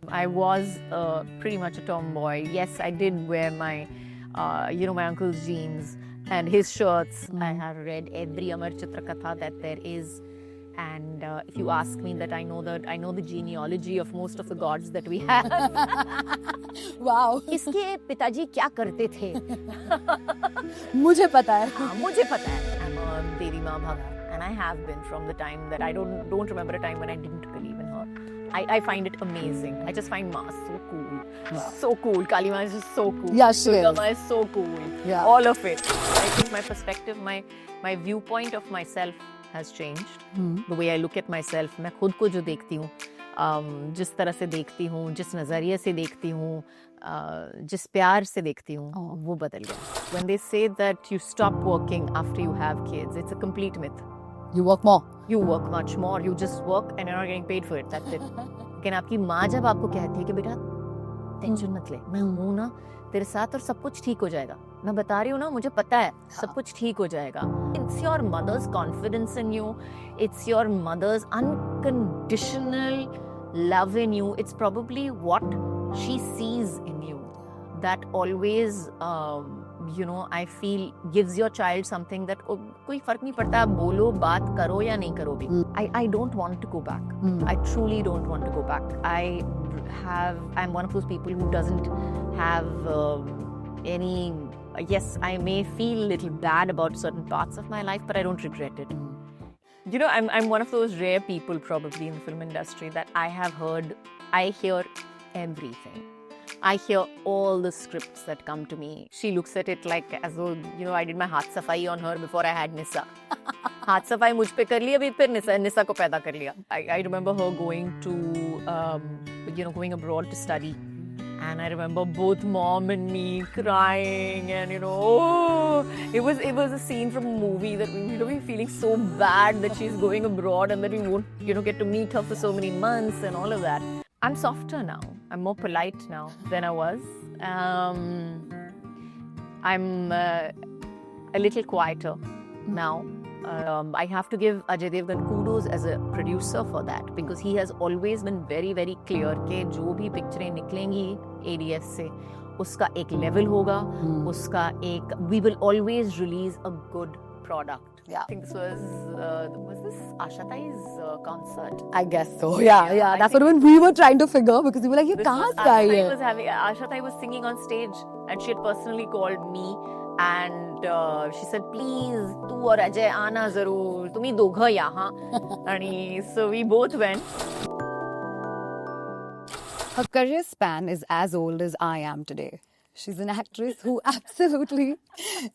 I was pretty much a tomboy. Yes, I did wear my, my uncle's jeans and his shirts. I have read every Amar Chitra Katha that there is. And if you ask me that I know the genealogy of most of the gods that we have. Wow. इसके पिताजी क्या करते थे? मुझे पता है. हाँ, मुझे पता है. I'm a Devi Maa Bhakt, and I have been from the time that I don't remember a time when I didn't believe in her. I find it amazing. I just find Ma so cool. Wow. So cool. Kali Ma is just so cool. Yeah, she Durga is. Ma is so cool. Yeah. All of it. I think my perspective, my viewpoint of myself has changed. The way I look at myself, मैं खुद को जो देखती हूँ, जिस तरह से देखती हूँ, जिस नज़रिए से देखती हूँ, जिस प्यार से देखती हूँ, वो बदल गया. When they say that you stop working after you have kids, it's a complete myth. You work more. You work much more. You just work and you're not getting paid for it. That's it. लेकिन आपकी माँ जब आपको कहती है कि बेटा tension मत ले, मैं हूँ ना तेरे साथ और सब कुछ ठीक हो जाएगा. मैं बता रही हूँ ना, मुझे पता है सब कुछ ठीक हो जाएगा. It's your mother's confidence in you. It's your mother's unconditional love in you. It's probably what she sees in you that always, I feel gives your child something that कोई फर्क नहीं पड़ता आप बोलो बात करो या नहीं करो भी. I don't want to go back. I truly don't want to go back. I'm one of those people who doesn't have any. Yes, I may feel a little bad about certain parts of my life, but I don't regret it. I'm one of those rare people probably in the film industry that I hear everything. I hear all the scripts that come to me. She looks at it like as though, I did my haath safai on her before I had Nisa. Haath safai मुझ पे कर लिया, फिर Nisa को पैदा कर लिया. I remember her going to, going abroad to study. And I remember both mom and me crying, and it was a scene from a movie that we were feeling so bad that she's going abroad and that we won't get to meet her for so many months and all of that. I'm softer now. I'm more polite now than I was. I'm a little quieter now. I have to give Ajay Devgan kudos as a producer for that because he has always been very, very clear कि जो भी पिक्चरें निकलेंगी ADF से उसका एक level होगा, उसका एक we will always release a good product. Yeah. I think this was this Asha Tai's concert? I guess so. Yeah. That's what we were trying to figure because we were like, ये कहाँ से आई है? Asha Tai was singing on stage and she had personally called me and she said, please, तू और अजय आना जरूर, तुम ही दोघं यहाँ. And so we both went. Her career span is as old as I am today. She's an actress who absolutely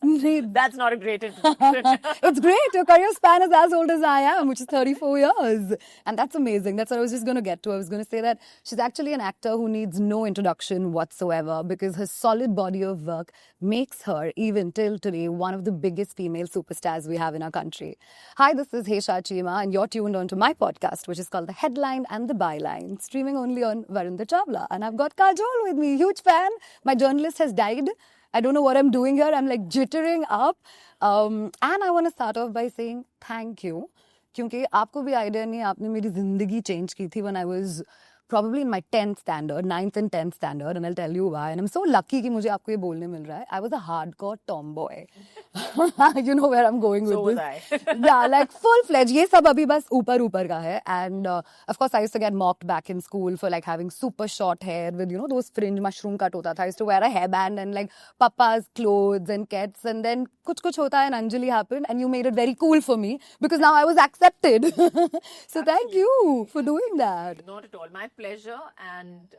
needs... That's not a great introduction. It's great. Your career span is as old as I am, which is 34 years. And that's amazing. That's what I was just going to get to. I was going to say that she's actually an actor who needs no introduction whatsoever because her solid body of work makes her, even till today, one of the biggest female superstars we have in our country. Hi, this is Hesha Chima and you're tuned on to my podcast, which is called The Headline and the Byline, streaming only on Varinder Chawla. And I've got Kajol with me, huge fan. My journalist has died. I don't know what I'm doing here. I'm like jittering up. And I want to start off by saying thank you. क्योंकि आपको भी idea नहीं आपने मेरी जिंदगी change की थी when I was probably in my 10th standard, 9th and 10th standard, and I'll tell you why. And I'm so lucky कि मुझे आपको ये बोलने मिल रहा है. I was a hardcore tomboy. You know where I'm going with So this. was I. Yeah, like full-fledged. ये सब अभी बस ऊपर का है. And of course, I used to get mocked back in school for like having super short hair with, those fringe mushroom cut hota tha. I used to wear a hairband and like papa's clothes and kets. And then kuch hota hai and Anjali happened and you made it very cool for me because now I was accepted. So thank you for doing that. Not at all. My pleasure. And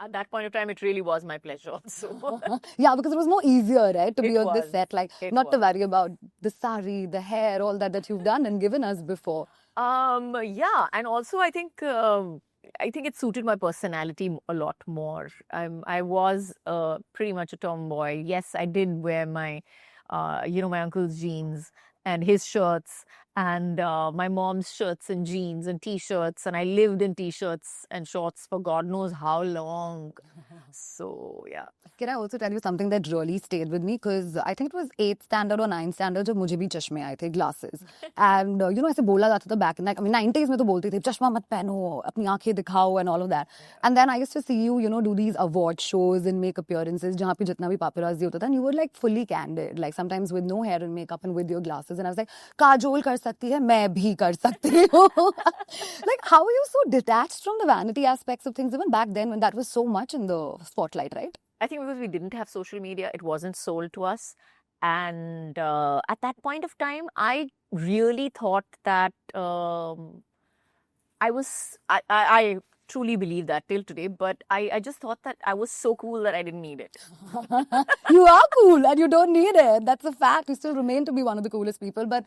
at that point of time, it really was my pleasure also. Yeah, because it was more easier, right, to be on this was. set. Like, not to worry about the sari, the hair, all that you've done and given us before. Yeah, and also I think it suited my personality a lot more. I was pretty much a tomboy. Yes, I did wear my, my uncle's jeans and his shirts and my mom's shirts and jeans and t-shirts, and I lived in t-shirts and shorts for God knows how long. So yeah. Can I also tell you something that really stayed with me? Because I think it was 8th standard or 9th standard जब मुझे भी चश्मे आए थे, glasses. And you know, ऐसे बोला जाता था back in like, I mean, 90s में तो बोलते थे चश्मा मत पहनो, अपनी आंखें दिखाओ and all of that. And then I used to see you, you know, do these award shows and make appearances जहाँ पे जितना भी paparazzi होता था, and you were like fully candid, like sometimes with no hair and makeup and with your glasses. And I was like, Kajol कर सकती है, मैं भी कर सकती हूँ. Like, how are you so detached from the vanity aspects of things even back then when that was so much in the spotlight, right? I think because we didn't have social media, it wasn't sold to us. And at that point of time, I really thought that I truly believe that till today, but I just thought that I was so cool that I didn't need it. You are cool and you don't need it. That's a fact. You still remain to be one of the coolest people. But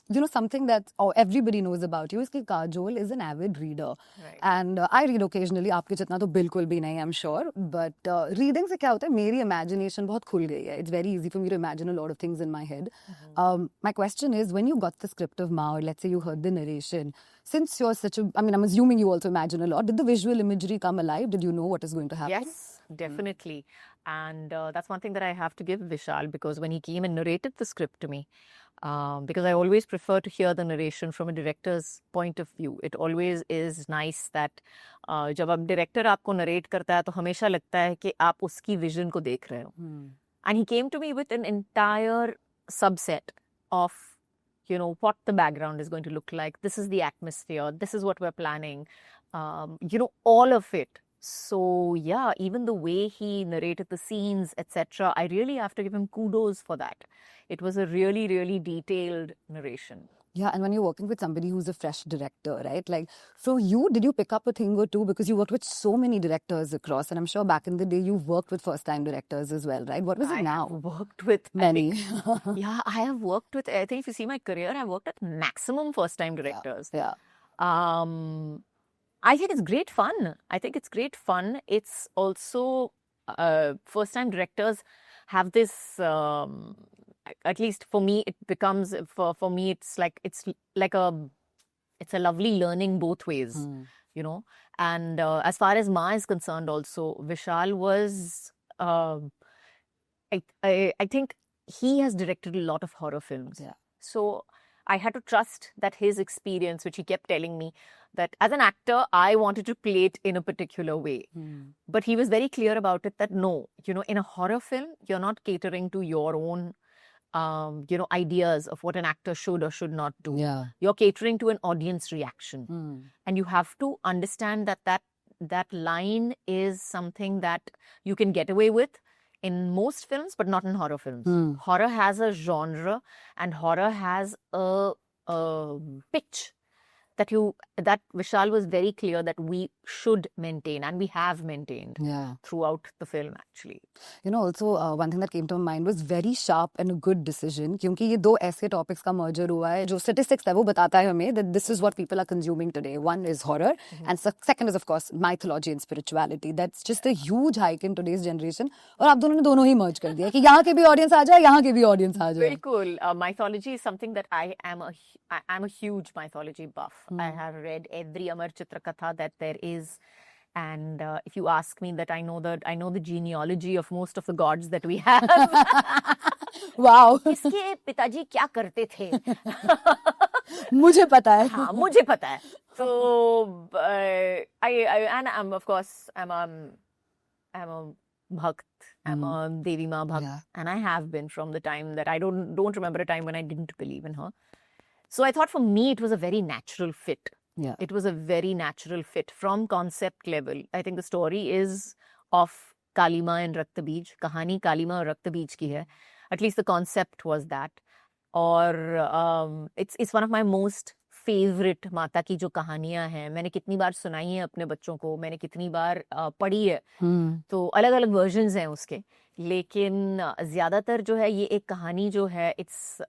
you know, something that everybody knows about you is that Kajol is an avid reader. Right. And I read occasionally. आपके जितना तो बिल्कुल भी नहीं, I'm sure. But reading से क्या होता है? मेरी imagination बहुत खुल गई है. It's very easy for me to imagine a lot of things in my head. My question is, when you got the script of Ma, or let's say you heard the narration, since you're such a, I mean, I'm assuming you also imagine a lot. Did the visual imagery come alive? Did you know what is going to happen? Yes, definitely. And that's one thing that I have to give Vishal, because when he came and narrated the script to me, because I always prefer to hear the narration from a director's point of view. It always is nice that जब अब director आपको narrate करता है तो हमेशा लगता है कि आप उसकी vision को देख रहे हो. And he came to me with an entire subset of, you know, what the background is going to look like. This is the atmosphere. This is what we're planning. You know, all of it. So yeah, even the way he narrated the scenes, etc., I really have to give him kudos for that. It was a really, really detailed narration. Yeah, and when you're working with somebody who's a fresh director, right? Like, so did you pick up a thing or two? Because you worked with so many directors across, and I'm sure back in the day you've worked with first-time directors as well, right? What was it now? I have worked with many. Yeah, I have worked with, I think if you see my career, I've worked with maximum first-time directors. Yeah. I think it's great fun. It's also, first-time directors have this, at least for me, it becomes, for me, it's like a lovely learning both ways, you know. And as far as Ma is concerned also, Vishal was, I think he has directed a lot of horror films. Yeah. So I had to trust that his experience, which he kept telling me, that as an actor, I wanted to play it in a particular way. But he was very clear about it that no, you know, in a horror film, you're not catering to your own, you know, ideas of what an actor should or should not do. Yeah. You're catering to an audience reaction. And you have to understand that line is something that you can get away with in most films, but not in horror films. Horror has a genre, and horror has a pitch that Vishal was very clear that we should maintain, and we have maintained throughout the film actually. You know, also one thing that came to my mind was very sharp and a good decision, क्योंकि ये दो ऐसे topics का merger हुआ है जो statistics है वो बताता है हमें that this is what people are consuming today. One is horror, and second is of course mythology and spirituality. That's just a huge hike in today's generation. और आप दोनों ने दोनों ही merge कर दिया कि यहाँ के भी audience आ जाए, यहाँ के भी audience आ जाए. Very cool. Mythology is something that I am a huge mythology buff. I have read every Amar Chitra Katha that there is, and if you ask me, that I know the genealogy of most of the gods that we have. Wow. इसके पिताजी क्या करते थे? मुझे पता है. हाँ, मुझे पता है. So and I'm of course I'm a bhakt. I'm a Devi Ma bhakt, and I have been from the time that I don't remember a time when I didn't believe in her. So I thought for me it was a very natural fit. Yeah. It was a very natural fit from concept level. I think the story is of Kalima and Raktabij. Kahani Kalima और Raktabij की है. At least the concept was that. और it's one of my most favorite माता की जो कहानियां हैं. मैंने कितनी बार सुनाई है अपने बच्चों को, मैंने कितनी बार पढ़ी है. तो अलग-अलग versions हैं उसके. लेकिन ज़्यादातर जो है ये एक कहानी जो है, it's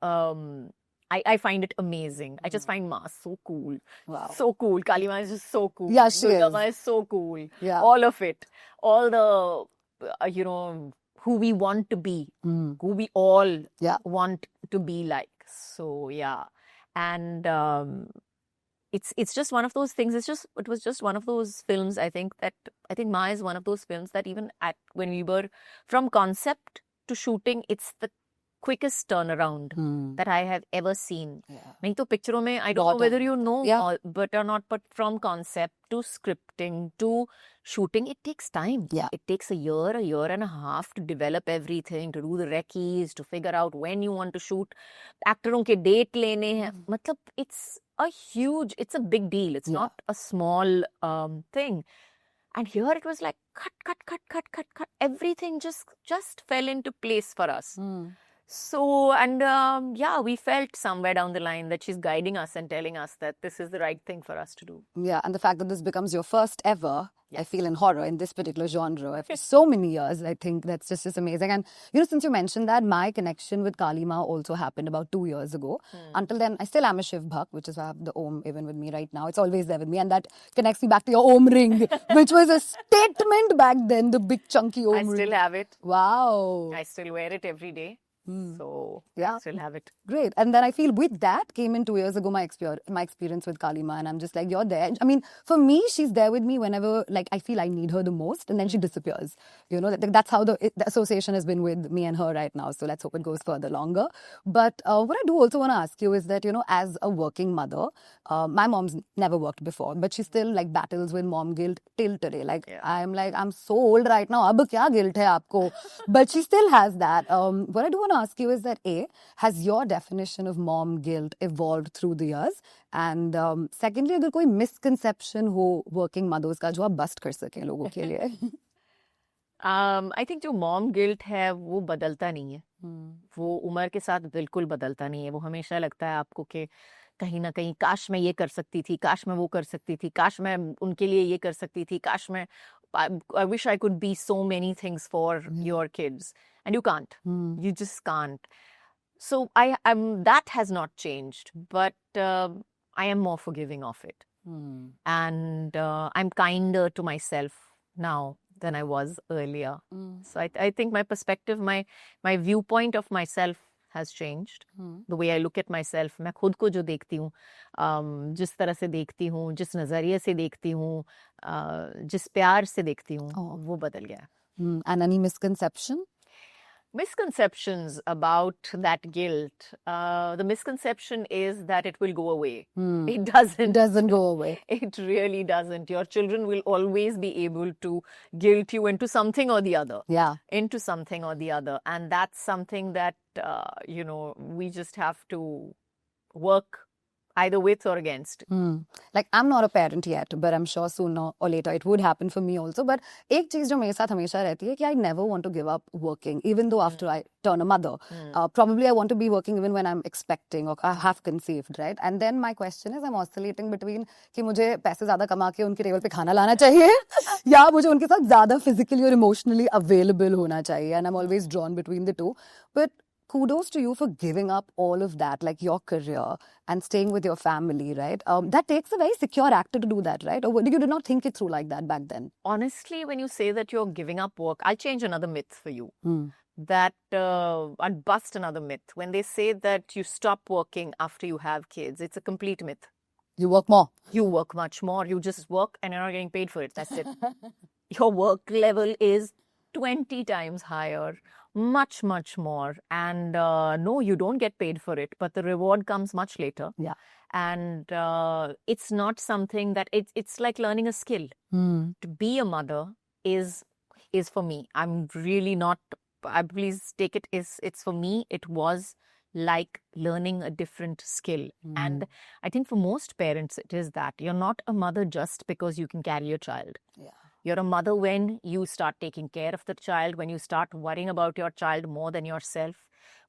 I find it amazing. I just find Ma so cool. Wow. So cool. Kalima is just so cool. Yeah, she Durga is. Ma is so cool. Yeah. All of it. All the, you know, who we want to be. Who we all want to be like. So, yeah. and it's just one of those things. It was just one of those films. I think Ma is one of those films that even when we were from concept to shooting, it's the quickest turnaround that I have ever seen. नहीं तो पिक्चरों में I don't know whether you know but or not, but from concept to scripting to shooting, it takes time. It takes a year and a half to develop everything, to do the recce's, to figure out when you want to shoot. एक्टरों के date लेने हैं, मतलब it's a big deal. It's not a small thing. And here it was like cut. Everything just fell into place for us. So, and we felt somewhere down the line that she's guiding us and telling us that this is the right thing for us to do. Yeah, and the fact that this becomes your first ever, I feel, in horror, in this particular genre, for so many years, I think that's just amazing. And, since you mentioned that, my connection with Kali Ma also happened about 2 years ago. Until then, I still am a Shiv Bhakt, which is why I have the Om even with me right now. It's always there with me. And that connects me back to your Om ring, which was a statement back then, the big chunky Om ring. I still have it. Wow. I still wear it every day. So, I still have it. Great. And then I feel with that came in 2 years ago, my experience with Kali Ma. And I'm just like, you're there. I mean, for me, she's there with me whenever, like, I feel I need her the most. And then she disappears. That's how the association has been with me and her right now. So let's hope it goes further longer. But what I do also want to ask you is that, as a working mother, my mom's never worked before, but she still, like, battles with mom guilt till today. Like, I'm so old right now. Ab kya guilt hai aapko? But she still has that. What I do want to ask you is that has your definition of mom guilt evolved through the years? And secondly, अगर कोई misconception हो working mothers का जो आप bust कर सकें लोगों के लिए? I think जो mom guilt है वो बदलता नहीं है. वो उम्र के साथ बिल्कुल बदलता नहीं है. वो हमेशा लगता है आपको कि कहीं ना कहीं काश मैं ये कर सकती थी, काश मैं वो कर सकती थी, काश मैं उनके लिए ये कर सकती थी, काश मैं I wish I could be so many things for your kids. And you can't. You just can't. So that has not changed, but I am more forgiving of it. And I'm kinder to myself now than I was earlier. So I think my perspective, my viewpoint of myself has changed. The way I look at myself, मैं खुद को जो देखती हूँ, जिस तरह से देखती हूँ, जिस नज़रिए से देखती हूँ, जिस प्यार से देखती हूँ, वो बदल गया. And any misconception? Misconceptions about that guilt. The misconception is that it will go away. It doesn't. It doesn't go away. It really doesn't. Your children will always be able to guilt you into something or the other. Yeah. Into something or the other. And that's something that, we just have to work either with or against. Like, I'm not a parent yet, but I'm sure sooner or later it would happen for me also. But एक चीज जो मेरे साथ हमेशा रहती है कि I never want to give up working, even though after I turn a mother. Probably I want to be working even when I'm expecting or I have conceived, right? And then my question is, I'm oscillating between कि मुझे पैसे ज़्यादा कमा के उनके table पे खाना लाना चाहिए या मुझे उनके साथ ज़्यादा physically or emotionally available होना चाहिए. And I'm always drawn between the two. But kudos to you for giving up all of that, like your career and staying with your family, right? That takes a very secure actor to do that, right? Or you did not think it through like that back then? Honestly, when you say that you're giving up work, I'll change another myth for you. That I'll bust another myth. When they say that you stop working after you have kids, it's a complete myth. You work more. You work much more. You just work and you're not getting paid for it. That's it. Your work level is 20 times higher. Much, much more. And no, you don't get paid for it, but the reward comes much later. Yeah. And it's not something that it's like learning a skill. To be a mother is for me. I'm really not, please take it, it's for me, it was like learning a different skill. And I think for most parents, it is that. You're not a mother just because you can carry a child. Yeah. You're a mother when you start taking care of the child, when you start worrying about your child more than yourself,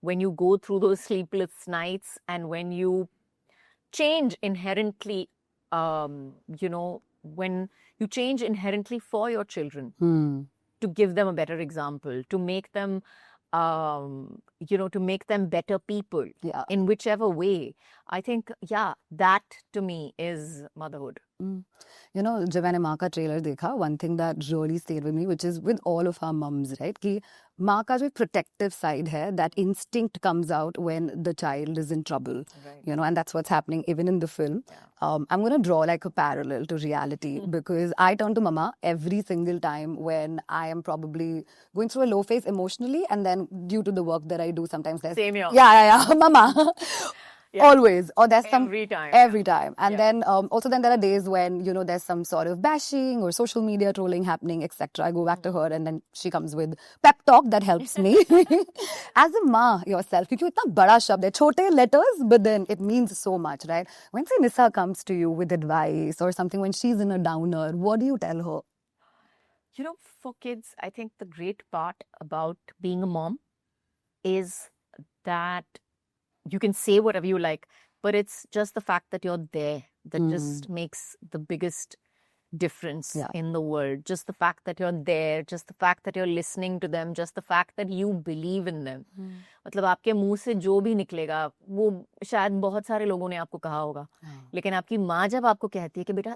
when you go through those sleepless nights, and when you change inherently, when you change inherently for your children, to give them a better example, to make them, to make them better people in whichever way. I think, that to me is motherhood. You know, जब मैंने माँ का trailer देखा, one thing that really stayed with me, which is with all of our mums, right? कि माँ का जो protective side है, that instinct comes out when the child is in trouble, Right. you know, and that's what's happening even in the film. I'm going to draw like a parallel to reality because I turn to Mama every single time when I am probably going through a low phase emotionally, and then due to the work that I do, sometimes there's Same here. yeah, Mama. Yeah. Always, or there's some Every time. every time, and Yeah. then also then there are days when you know there's some sort of bashing or social media trolling happening, etc. I go back to her, and then she comes with pep talk that helps me. As a ma yourself, because it's a bada shabd hai, chote letters, but then it means so much, right? When say Nisa comes to you with advice or something, when she's in a downer, what do you tell her? You know, for kids, I think the great part about being a mom is that you can say whatever you like, but it's just the fact that you're there that just makes the biggest difference in the world. Just the fact that you're there, just the fact that you're listening to them, just the fact that you believe in them. मतलब आपके मुंह से जो भी निकलेगा वो शायद बहुत सारे लोगों ने आपको कहा होगा, लेकिन आपकी माँ जब आपको कहती है कि बेटा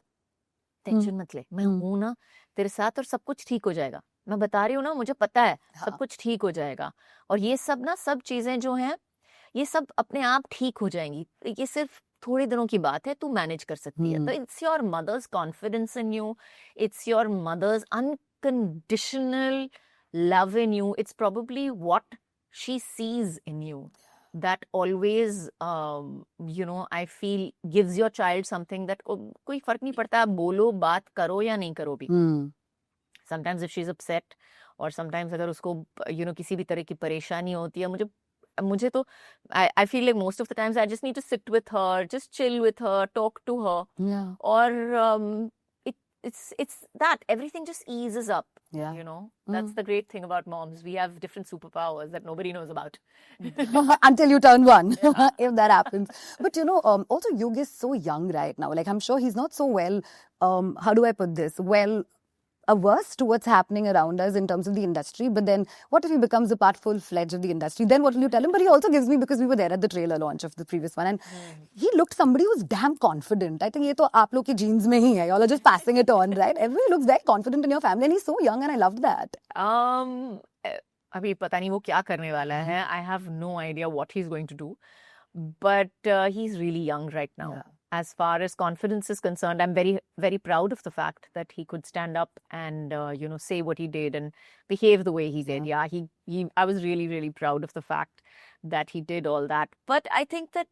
टेंशन मत ले, मैं हूं ना तेरे साथ और सब कुछ ठीक हो जाएगा, मैं बता रही हूँ ना, मुझे पता है सब कुछ ठीक हो जाएगा, और ये सब ना सब चीजें जो हैं ये सब अपने आप ठीक हो जाएंगी, ये सिर्फ थोड़े दिनों की बात है, तू मैनेज कर सकती है. तो it's your mother's confidence in you, it's your mother's unconditional love in you, it's probably what she sees in you that always you know, I feel gives your child something that कोई फर्क नहीं पड़ता आप बोलो बात करो या नहीं करो भी. Sometimes if she's upset or sometimes अगर उसको you know किसी भी तरह की परेशानी होती है, मुझे तो I feel like most of the times I just need to sit with her, just chill with her, talk to her. Yeah. Or it's that everything just eases up. Yeah. You know, that's the great thing about moms. We have different superpowers that nobody knows about. Until you turn one, if that happens. But you know, also Yug is so young right now. Like I'm sure he's not so well, how do I put this? Well averse to what's happening around us in terms of the industry. But then what if he becomes a part full-fledged of the industry? Then what will you tell him? But he also gives me, because we were there at the trailer launch of the previous one, and he looked somebody who's damn confident. I think ye to aap log ki genes mein hi hai. Y'all are just passing it on, right? Everybody looks very confident in your family, and he's so young, and I loved that. अभी पता नहीं वो क्या करने वाला है. I have no idea what he's going to do. But he's really young right now. Yeah. As far as confidence is concerned, I'm very, very proud of the fact that he could stand up and, you know, say what he did and behave the way he did. Yeah, I was really, really proud of the fact that he did all that. But I think that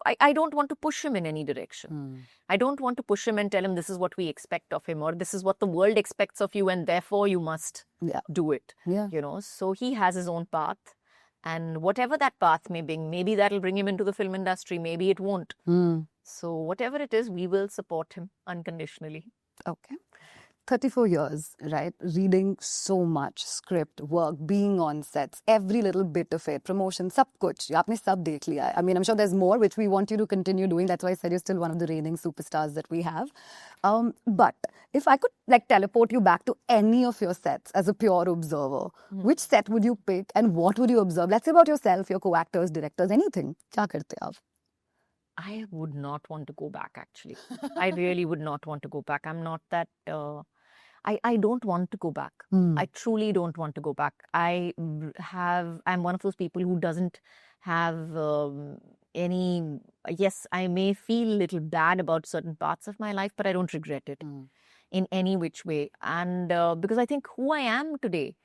I don't want to push him in any direction. I don't want to push him and tell him this is what we expect of him or this is what the world expects of you and therefore you must do it. Yeah. You know, so he has his own path. And whatever that path may be, maybe that'll bring him into the film industry, maybe it won't. So whatever it is, we will support him unconditionally. Okay. 34 years, right? Reading so much, script, work, being on sets, every little bit of it, promotion, sab kuch. Aapne sab dekh liya. I mean, I'm sure there's more which we want you to continue doing. That's why I said you're still one of the reigning superstars that we have. But if I could like teleport you back to any of your sets as a pure observer, which set would you pick and what would you observe? Let's say about yourself, your co-actors, directors, anything. Kya karte aap? I would not want to go back, actually. I really would not want to go back. I'm not that... I don't want to go back. I truly don't want to go back. I'm one of those people who doesn't have any... Yes, I may feel a little bad about certain parts of my life, but I don't regret it in any which way. And because I think who I am today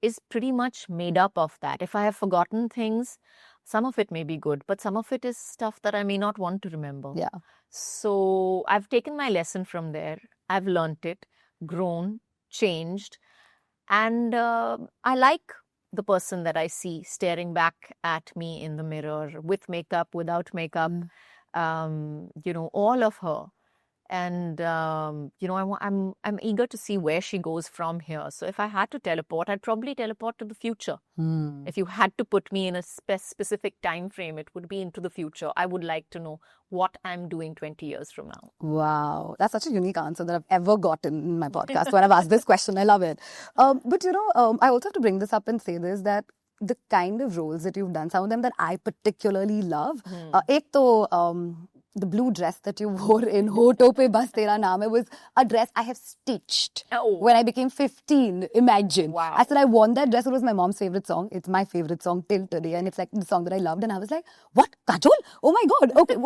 is pretty much made up of that. If I have forgotten things, some of it may be good, but some of it is stuff that I may not want to remember. Yeah. So I've taken my lesson from there. I've learnt it, grown, changed. And I like the person that I see staring back at me in the mirror with makeup, without makeup, you know, all of her. And, you know, I'm eager to see where she goes from here. So if I had to teleport, I'd probably teleport to the future. If you had to put me in a specific time frame, it would be into the future. I would like to know what I'm doing 20 years from now. Wow. That's such a unique answer that I've ever gotten in my podcast when I've asked this question. I love it. But, you know, I also have to bring this up and say this, that the kind of roles that you've done, some of them that I particularly love. Ek to... the blue dress that you wore in Hoto Pe Bas Tera Naam Hai was a dress I have stitched when I became 15. Imagine. Wow. I said I won that dress. It was my mom's favorite song. It's my favorite song till today, and it's like the song that I loved. And I was like, "What, Kajol? Oh my God! Okay."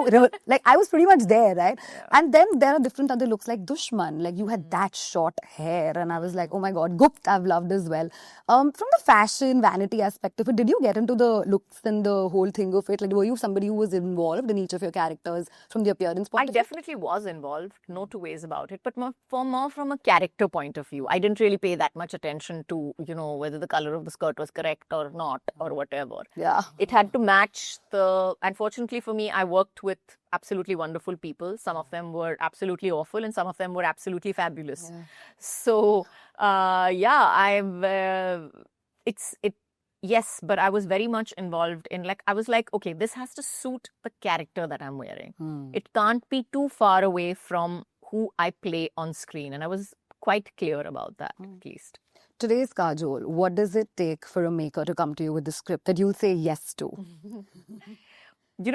Like I was pretty much there, right? Yeah. And then there are different other looks, like Dushman. Like you had that short hair, and I was like, "Oh my God!" Gupt I've loved as well. From the fashion vanity aspect of it, did you get into the looks and the whole thing of it? Like, were you somebody who was involved in each of your characters from the appearance point I of view? definitely was involved, no two ways about it, but more from a character point of view. I didn't really pay that much attention to, whether the color of the skirt was correct or not or whatever. Yeah. It had to match unfortunately for me, I worked with absolutely wonderful people. Some of them were absolutely awful and some of them were absolutely fabulous. Yeah. So, yes, but I was very much involved in, I was like, okay, this has to suit the character that I'm wearing. It can't be too far away from who I play on screen. And I was quite clear about that, at least. Today's Kajol, what does it take for a maker to come to you with the script that you'll say yes to?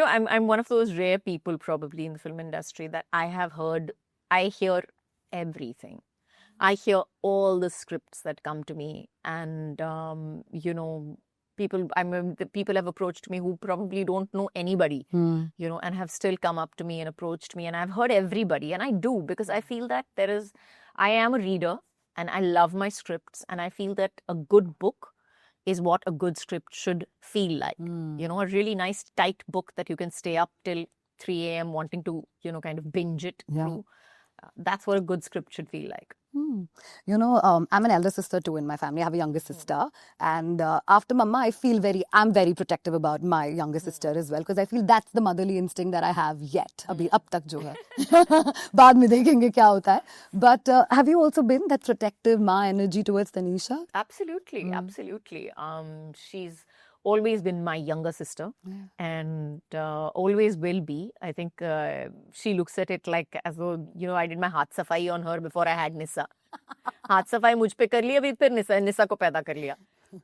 I'm one of those rare people probably in the film industry that I hear everything. I hear all the scripts that come to me, and people have approached me who probably don't know anybody, and have still come up to me and approached me, and I've heard everybody, and I do, because I feel that I am a reader and I love my scripts, and I feel that a good book is what a good script should feel like. A really nice tight book that you can stay up till 3 a.m. wanting to, kind of binge it through. That's what a good script should feel like. I'm an elder sister too in my family. I have a younger sister, and after Mama, I'm very protective about my younger sister as well, because I feel that's the motherly instinct that I have yet. Abhi ab tak jo hai. Baad mein dekhenge kya hota hai. But have you also been that protective ma energy towards Tanisha? Absolutely, absolutely. She's always been my younger sister, and always will be. I think she looks at it like as though, I did my haath safai on her before I had Nisa. हाथ सफाई मुझ पे कर लिया, फिर निसा को पैदा कर लिया.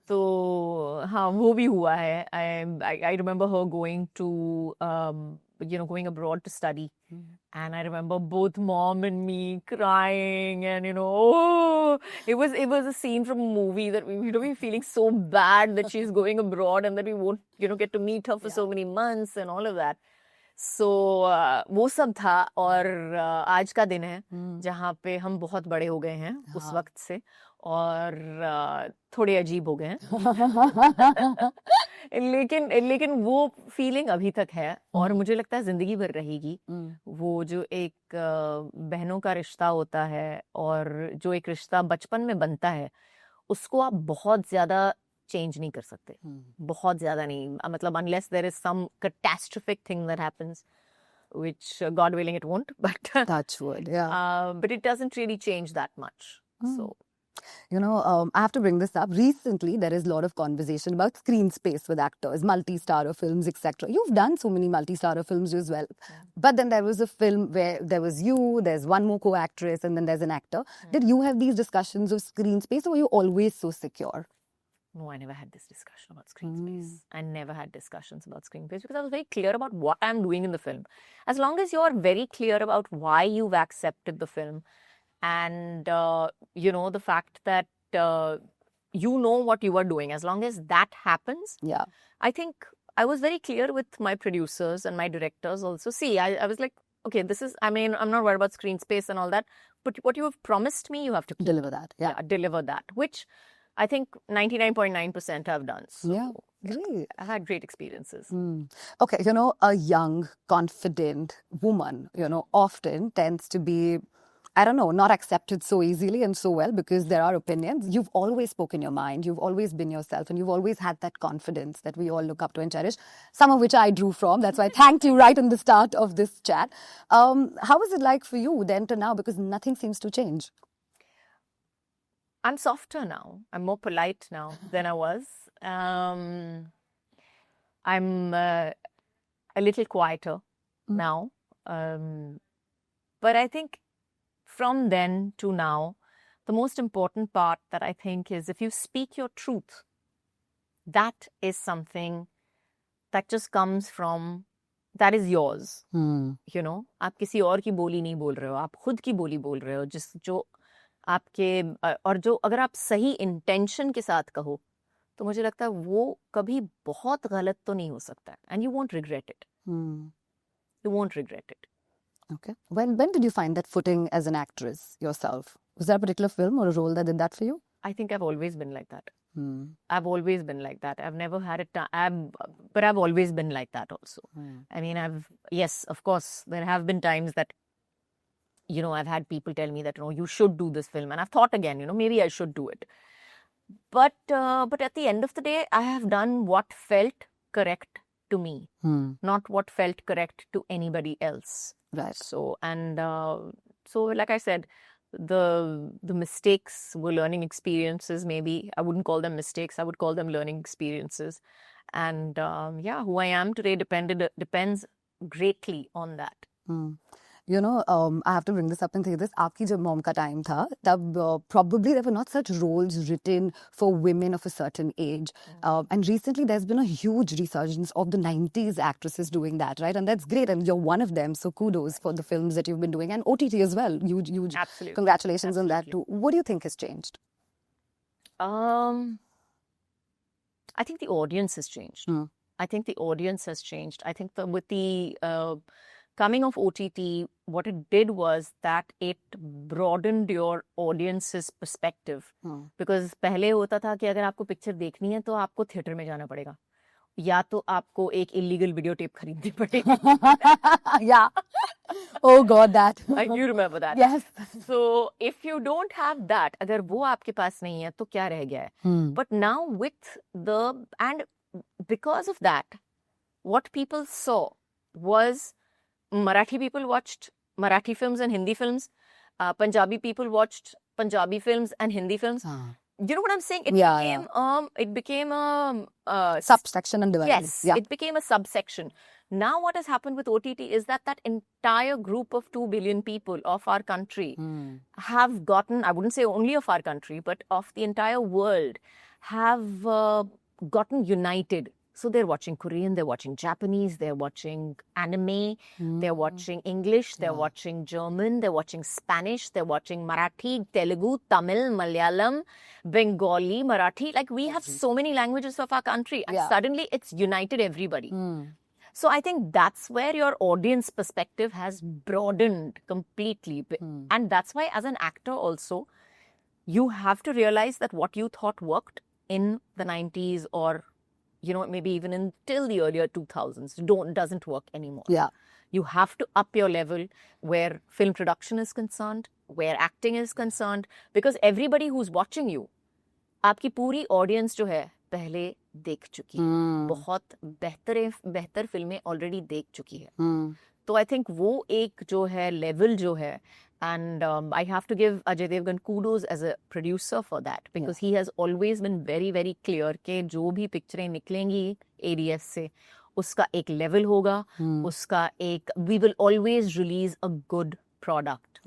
तो हाँ, वो भी हुआ है. I remember her going to going abroad to study, and I remember both mom and me crying, and it was a scene from a movie that we feeling so bad that she's going abroad and that we won't get to meet her for so many months and all of that. So वो सब था, और आज का दिन है जहाँ पे हम बहुत बड़े हो गए हैं उस वक्त से, और थोड़े अजीब हो गए हैं. लेकिन वो फीलिंग अभी तक है, और मुझे लगता है जिंदगी भर रहेगी. वो जो एक बहनों का रिश्ता होता है, और जो एक रिश्ता बचपन में बनता है, उसको आप बहुत ज्यादा चेंज नहीं कर सकते. बहुत ज्यादा नहीं, मतलब unless there is some catastrophic thing that happens, which God willing it won't, but touch wood, yeah. But it doesn't really change that much. So I have to bring this up. Recently, there is a lot of conversation about screen space with actors, multi-starrer films, etc. You've done so many multi-starrer films as well. But then there was a film where there was you, there's one more co-actress, and then there's an actor. Did you have these discussions of screen space, or were you always so secure? No, I never had this discussion about screen space. I never had discussions about screen space because I was very clear about what I'm doing in the film. As long as you're very clear about why you've accepted the film, and, the fact that you know what you are doing, as long as that happens, I think I was very clear with my producers and my directors also. See, I was like, okay, I'm not worried about screen space and all that, but what you have promised me, you have to keep. Deliver that. Yeah, deliver that, which I think 99.9% have done. So yeah, great. I had great experiences. Okay, a young, confident woman, often tends to be, I don't know, not accepted so easily and so well because there are opinions. You've always spoken your mind. You've always been yourself, and you've always had that confidence that we all look up to and cherish, some of which I drew from. That's why I thanked you right in the start of this chat. How was it like for you then to now? Because nothing seems to change. I'm softer now. I'm more polite now than I was. I'm a little quieter now. But I think from then to now, the most important part that I think is if you speak your truth, that is something that just comes from that is yours. Hmm. You know, आप किसी और की बोली नहीं बोल रहे हो, आप खुद की बोली बोल रहे हो, जो आपके और जो अगर आप सही इंटेंशन के साथ कहो तो मुझे लगता है वो कभी बहुत गलत तो नहीं हो सकता है, and you won't regret it. Hmm. You won't regret it. Okay. When did you find that footing as an actress yourself? Was there a particular film or a role that did that for you? I think I've always been like that. Hmm. I've always been like that. I've never had a time, but I've always been like that also. I mean, yes, of course, there have been times that, you know, I've had people tell me that, you know, you should do this film. And I've thought again, you know, maybe I should do it. But at the end of the day, I have done what felt correct to me, not what felt correct to anybody else. Right. So, and so, like I said, the mistakes were learning experiences. Maybe I wouldn't call them mistakes. I would call them learning experiences. And yeah, who I am today depends greatly on that. You know, I have to bring this up and say this. आपकी जब mom का time था, तब probably there were not such roles written for women of a certain age. And recently there's been a huge resurgence of the 90s actresses doing that, right? And that's great. And you're one of them. So kudos for the films that you've been doing. And OTT as well. Huge Absolutely. Congratulations on that too. What do you think has changed? I think the audience has changed. I think the audience has changed. I think with the coming of OTT, what it did was that it broadened your audience's perspective. Because पहले होता था कि अगर आपको picture देखनी है तो आपको थिएटर में जाना पड़ेगा, या तो आपको एक इलीगल वीडियो टेप खरीदनी पड़ेगी. Yeah. Oh God, that. You remember that? Yes. So if you don't have that, अगर वो आपके पास नहीं है तो क्या रह गया है? But now and because of that, what people saw was Marathi people watched Marathi films and Hindi films. Punjabi people watched Punjabi films and Hindi films. You know what I'm saying? It became a subsection and divided. Yes, it became a subsection. Now what has happened with OTT is that entire group of 2 billion people of our country have gotten, I wouldn't say only of our country, but of the entire world, have gotten united. So they're watching Korean, they're watching Japanese, they're watching anime, they're watching English, they're watching German, they're watching Spanish, they're watching Marathi, Telugu, Tamil, Malayalam, Bengali, Marathi. Like we have so many languages of our country, and suddenly it's united everybody. So I think that's where your audience perspective has broadened completely. And that's why as an actor also, you have to realize that what you thought worked in the 90s or, you know, maybe even until the earlier 2000s doesn't work anymore. Yeah. You have to up your level where film production is concerned, where acting is concerned, because everybody who's watching you, आपकी पूरी audience जो है पहले देख चुकी है, बहुत बेहतर फिल्में ऑलरेडी देख चुकी है. तो आई थिंक वो एक जो है लेवल जो है, and I have to give Ajay Devgan kudos as a producer for that, because he has always been very very clear कि जो भी पिक्चरें निकलेंगी ADF से उसका एक लेवल होगा, उसका एक we will always release a good product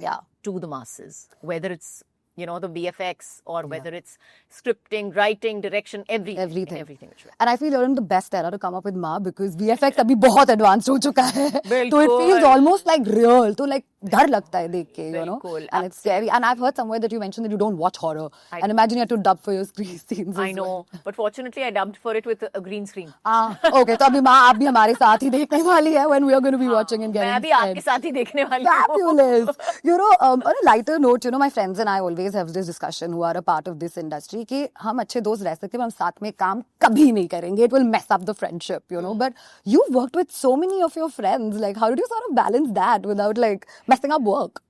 to the masses, whether it's, you know, the VFX or whether it's scripting, writing, direction, everything. And I feel you're in the best era to come up with Ma, because VFX अभी बहुत advanced हो चुका है. So it feels almost like real. तो like डर लगता है देख के, you know. And it's scary. And I've heard somewhere that you mentioned that you don't watch horror. And imagine you have to dub for your screen scenes. I know, but fortunately I dubbed for it with a green screen. Okay, तो अभी माँ आप भी हमारे साथ ही देखने वाली है when we are going to be watching and getting. मैं भी आपके साथ ही देखने वाली हूँ. Fabulous. You know, on a lighter note, you know, my friends and I always have this discussion who are a part of this industry कि हम अच्छे दोस्त रह सकते हैं, हम साथ में काम कभी नहीं करेंगे. It will mess up the friendship, you know. But you've worked with so many of your friends. Like, how did you sort of balance that without like messing up work?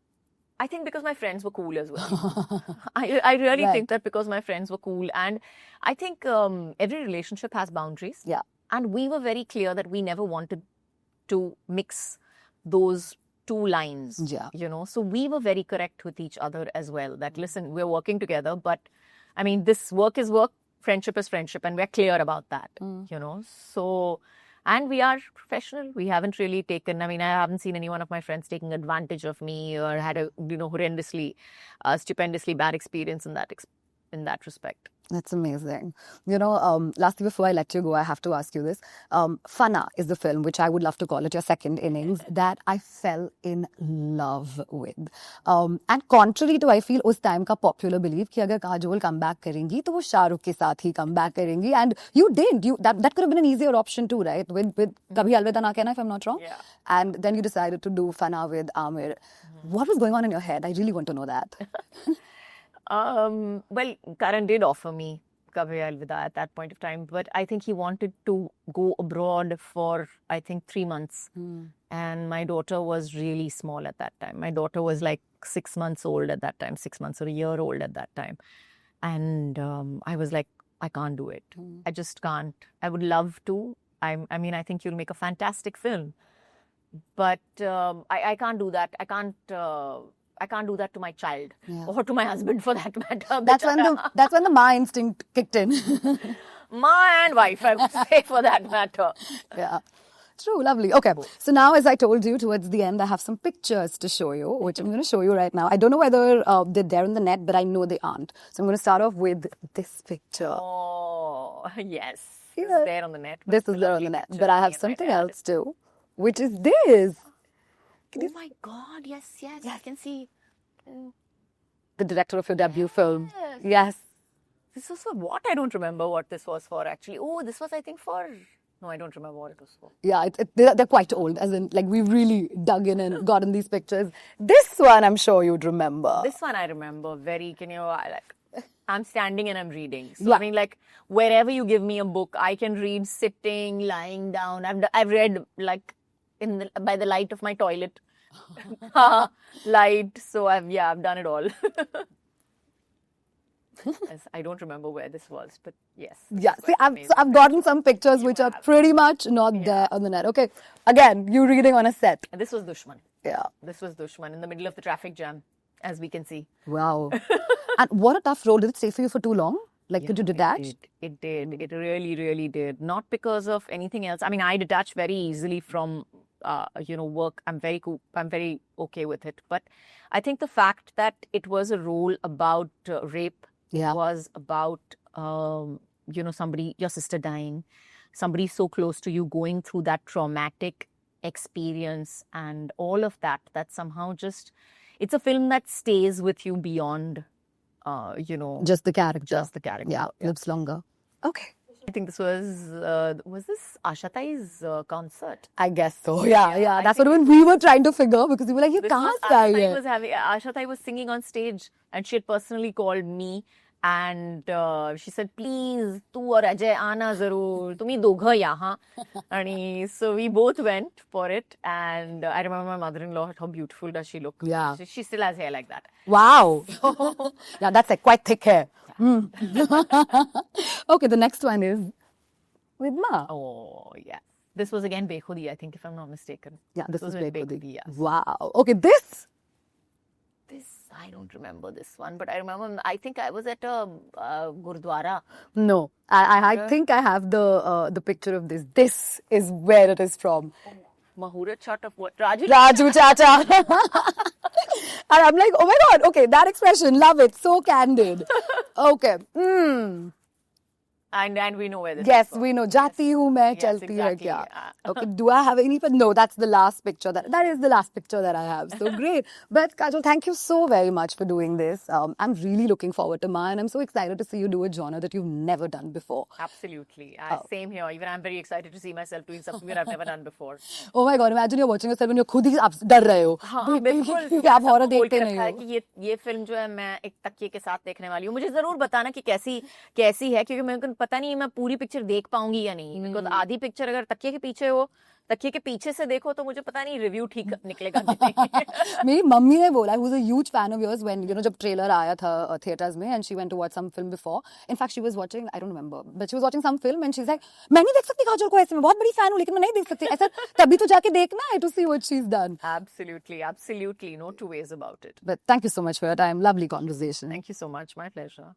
I think because my friends were cool as well. I really think that because my friends were cool, and I think every relationship has boundaries. Yeah. And we were very clear that we never wanted to mix those two lines. Yeah. You know, so we were very correct with each other as well. That listen, we're working together, but I mean, this work is work, friendship is friendship, and we're clear about that. You know, so. And we are professional. We haven't really taken, I mean, I haven't seen any one of my friends taking advantage of me or had a, you know, horrendously, stupendously bad experience in that respect. That's amazing. You know, lastly, before I let you go, I have to ask you this. Fana is the film, which I would love to call it your second innings, that I fell in love with. And contrary to, I feel, उस time का popular belief कि अगर Kajol come back करेंगी, तो वो शाहरुख के साथ ही come back करेंगी. And you did. That could have been an easier option too, right? With Kabhi Alvida Na Kehna, if I'm not wrong. Yeah. And then you decided to do Fana with Amir. What was going on in your head? I really want to know that. Well, Karan did offer me Kabhi Alvida at that point of time, but I think he wanted to go abroad for, I think, 3 months. And my daughter was really small at that time. My daughter was like 6 months old at that time, 6 months or a year old at that time. And I was like, I can't do it. I just can't. I would love to. I mean, I think you'll make a fantastic film. But I can't do that. I can't do that to my child or to my husband for that matter. That's when the ma instinct kicked in. Ma and wife, I would say, for that matter. Yeah. True, lovely. Okay, so now, as I told you, towards the end, I have some pictures to show you, which I'm going to show you right now. I don't know whether they're there on the net, but I know they aren't. So I'm going to start off with this picture. Oh, yes. Yeah. It's there on the net. This is there on the net. But I have something else too, which is this. Oh my God, yes, I can see. The director of your debut film. Yes. This was for what? I don't remember what this was for, actually. Oh, this was, I think, for... No, I don't remember what it was for. Yeah, they're quite old, as in, like, we really dug in and gotten these pictures. This one, I'm sure you'd remember. This one I remember very, I'm standing and I'm reading. So, Yeah. I mean, like, wherever you give me a book, I can read sitting, lying down. I've read, like, by the light of my toilet. Light. So, I've done it all. Yes, I don't remember where this was, but yes. Yeah, see, I've gotten some pictures which are pretty much not there on the net. Okay, again, you reading on a set. And this was Dushman. Yeah. This was Dushman in the middle of the traffic jam, as we can see. Wow. And what a tough role. Did it stay for you for too long? Like, could you detach? It did. It really, really did. Not because of anything else. I mean, I detach very easily from, work. I'm very okay with it. But I think the fact that it was a role about rape, was about, somebody, your sister dying, somebody so close to you going through that traumatic experience and all of that somehow just, it's a film that stays with you beyond, Just the character. Just the character. Yeah, lives longer. Okay. I think this was this Asha Tai's concert? I guess so. Yeah. That's what we were trying to figure, because we were like, Asha Tai was singing on stage, and she had personally called me, and she said, please, tu aur Ajay aana zarur, tumi dogha yahan. And so we both went for it, and I remember my mother-in-law, how beautiful does she look? Yeah. She still has hair like that. Wow. Yeah, that's like quite thick hair. Okay, the next one is with Ma. Oh, yeah. This was again Bekhudi, I think, if I'm not mistaken. Yeah, this was with Bekhudi. Yes. Wow. Okay, this, I don't remember this one, but I remember, I think I was at a Gurdwara. no. I think I have the picture of this. This is where it is from. Mahurat shot of what? Raju? Raju Chacha. And I'm like, oh my God, okay, that expression, love it, so candid. Okay. And we know where this Yes, is from. we know. Jati hu main Yes, chalti hai exactly, kya. yeah. Okay, do I have any? But no, that's the last picture. That is the last picture that I have. So great. But Kajol, thank you so very much for doing this. I'm really looking forward to Ma, and I'm so excited to see you do a genre that you've never done before. Absolutely. Same here. Even I'm very excited to see myself doing something that I've never done before. Oh my God, imagine you're watching yourself and you're खुद ही आप डर रहे हो. हाँ, बिल्कुल. क्योंकि आप horror देखते नहीं हो. कि ये फिल्म जो है मैं एक तकिए के साथ देखने वाली हूँ. मुझे जरूर बताना कि कैसी है, क्योंकि मेरे को पता नहीं मैं पूरी पिक्चर देख पाऊंगी या नहीं. बिकॉज़ आधी पिक्चर अगर तकिए के पीछे हो, तकिए के पीछे से देखो, तो मुझे पता नहीं रिव्यू ठीक निकलेगा कि नहीं. मेरी मम्मी ने बोला, who's a huge fan of yours, when जब ट्रेलर आया था theaters में, and she went to watch some film before. In fact, she was watching, I don't remember, but she was watching some film and she's like, मैं नहीं देख सकती काजोल को ऐसे, मैं बहुत बड़ी fan हूँ, लेकिन मैं नहीं देख सकती. I said, तभी तो जाके देखना है to see what she's done. Absolutely. No two ways about it. But thank you so much for your time. Lovely conversation. Thank you so much. My pleasure.